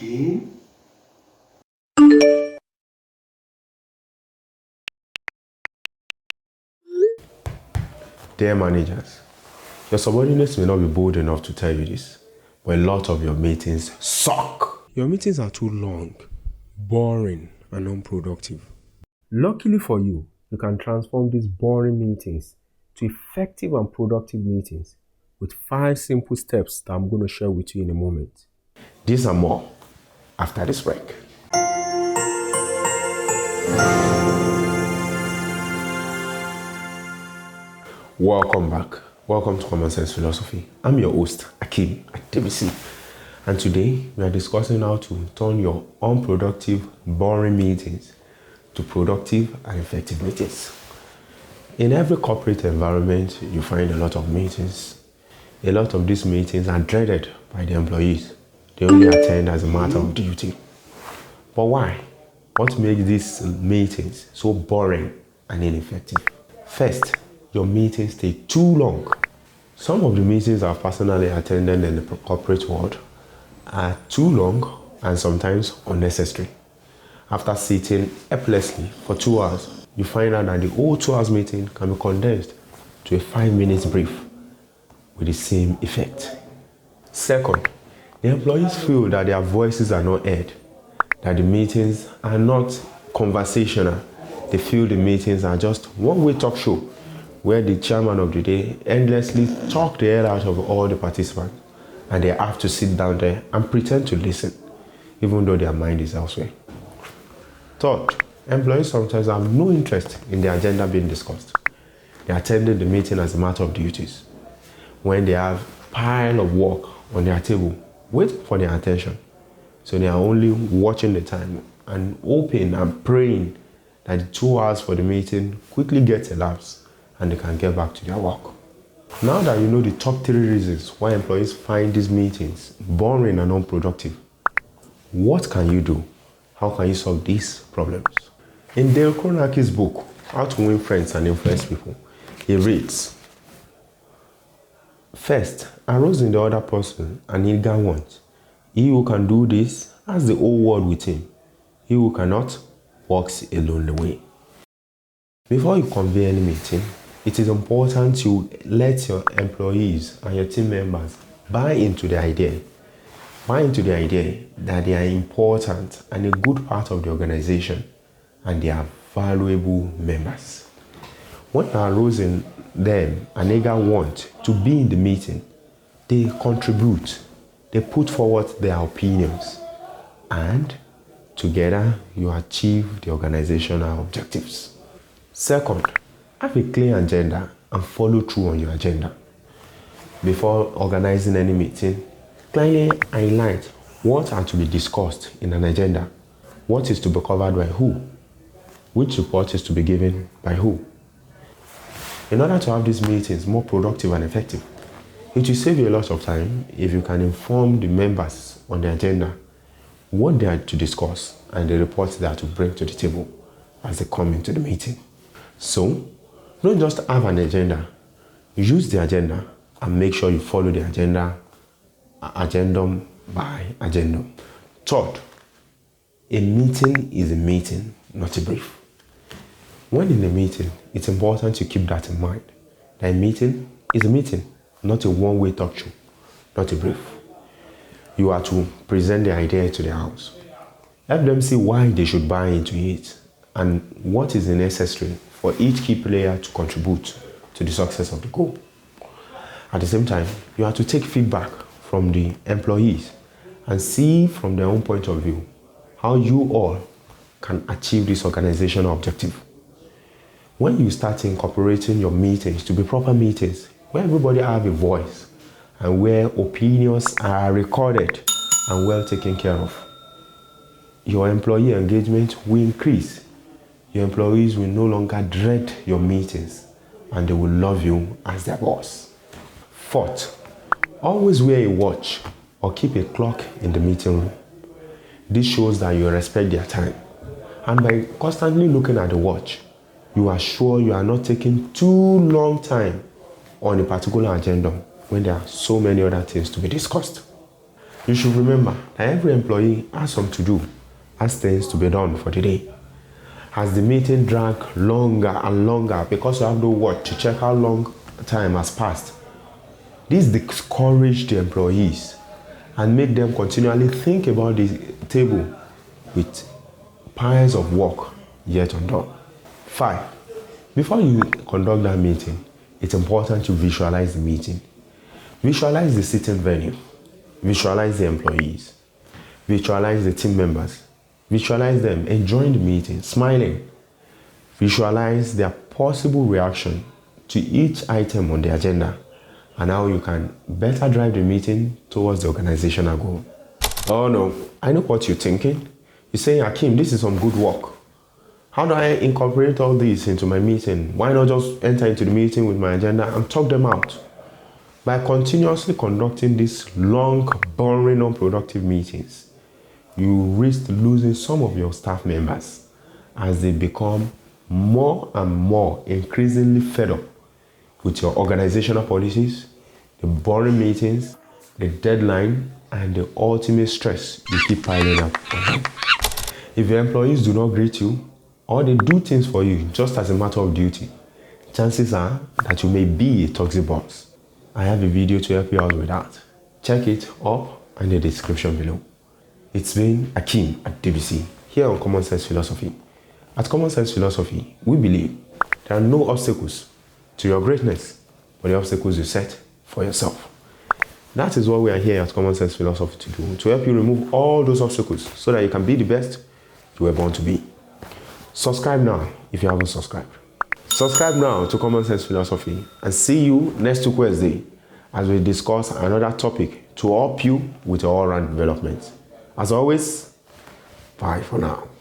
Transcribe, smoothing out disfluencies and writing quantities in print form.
again. Dear managers, your subordinates may not be bold enough to tell you this, but a lot of your meetings suck. Your meetings are too long, boring, and unproductive. Luckily for you, you can transform these boring meetings to effective and productive meetings with 5 simple steps that I'm going to share with you in a moment. These are more after this break. Welcome back. Welcome to Commonsense Philosophy. I'm your host, Akim Adebisi, and today we are discussing how to turn your unproductive, boring meetings to productive and effective meetings. In every corporate environment, you find a lot of meetings. A lot of these meetings are dreaded by the employees. They only attend as a matter of duty. But why? What makes these meetings so boring and ineffective? First, your meetings take too long. Some of the meetings I've personally attended in the corporate world are too long and sometimes unnecessary. After sitting helplessly for 2 hours, you find out that the whole 2 hours meeting can be condensed to a 5-minute brief with the same effect. Second, the employees feel that their voices are not heard, that the meetings are not conversational. They feel the meetings are just one-way talk show where the chairman of the day endlessly talk the hell out of all the participants, and they have to sit down there and pretend to listen, even though their mind is elsewhere. Third, employees sometimes have no interest in the agenda being discussed. They attended the meeting as a matter of duties, when they have a pile of work on their table waiting for their attention. So they are only watching the time and hoping and praying that the 2 hours for the meeting quickly gets elapsed and they can get back to their work. Now that you know the top 3 reasons why employees find these meetings boring and unproductive, what can you do? How can you solve these problems? In Dale Carnegie's book, How to Win Friends and Influence People, he reads, first, arouse in the other person an eager want. He who can do this has the whole world with him. He who cannot walks a lonely way. Before you convene any meeting, it is important to let your employees and your team members buy into the idea. Buy into the idea that they are important and a good part of the organization and they are valuable members. When you arouse in them an eager want to be in the meeting, they contribute, they put forward their opinions, and together you achieve the organizational objectives. Second, have a clear agenda and follow through on your agenda. Before organizing any meeting, clearly highlight what are to be discussed in an agenda, what is to be covered by who, which report is to be given by who. In order to have these meetings more productive and effective, it will save you a lot of time if you can inform the members on the agenda what they are to discuss and the reports they are to bring to the table as they come into the meeting. So, don't just have an agenda. Use the agenda and make sure you follow the agenda, agendum by agendum. Third, a meeting is a meeting, not a brief. When in a meeting, it's important to keep that in mind. That a meeting is a meeting, not a one-way talk show, not a brief. You are to present the idea to the house. Help them see why they should buy into it and what is necessary for each key player to contribute to the success of the goal. At the same time, you are to take feedback from the employees and see from their own point of view how you all can achieve this organizational objective. When you start incorporating your meetings to be proper meetings where everybody have a voice and where opinions are recorded and well taken care of, your employee engagement will increase. Your employees will no longer dread your meetings and they will love you as their boss. Fourth, always wear a watch or keep a clock in the meeting room. This shows that you respect their time. And by constantly looking at the watch, you are sure you are not taking too long time on a particular agenda when there are so many other things to be discussed. You should remember that every employee has some to do, has things to be done for the day. As the meeting drags longer and longer because you have no watch to check how long time has passed, this discourages the employees and make them continually think about the table with piles of work yet undone. 5. Before you conduct that meeting, it's important to visualize the meeting. Visualize the sitting venue. Visualize the employees. Visualize the team members. Visualize them enjoying the meeting, smiling. Visualize their possible reaction to each item on the agenda and how you can better drive the meeting towards the organizational goal. Oh no, I know what you're thinking. You're saying, Hakeem, this is some good work. How do I incorporate all this into my meeting? Why not just enter into the meeting with my agenda and talk them out? By continuously conducting these long, boring, unproductive meetings, you risk losing some of your staff members as they become more and more increasingly fed up with your organizational policies, the boring meetings, the deadline, and the ultimate stress you keep piling up on them. If your employees do not greet you, or they do things for you just as a matter of duty, chances are that you may be a toxic boss. I have a video to help you out with that. Check it up in the description below. It's been Hakeem at DBC here on Commonsense Philosophy. At Commonsense Philosophy, we believe there are no obstacles to your greatness, but the obstacles you set for yourself. That is what we are here at Commonsense Philosophy to do, to help you remove all those obstacles so that you can be the best you were born to be. Subscribe now if you haven't subscribed. Subscribe now to Commonsense Philosophy and see you next Wednesday as we discuss another topic to help you with your all-round development. As always, bye for now.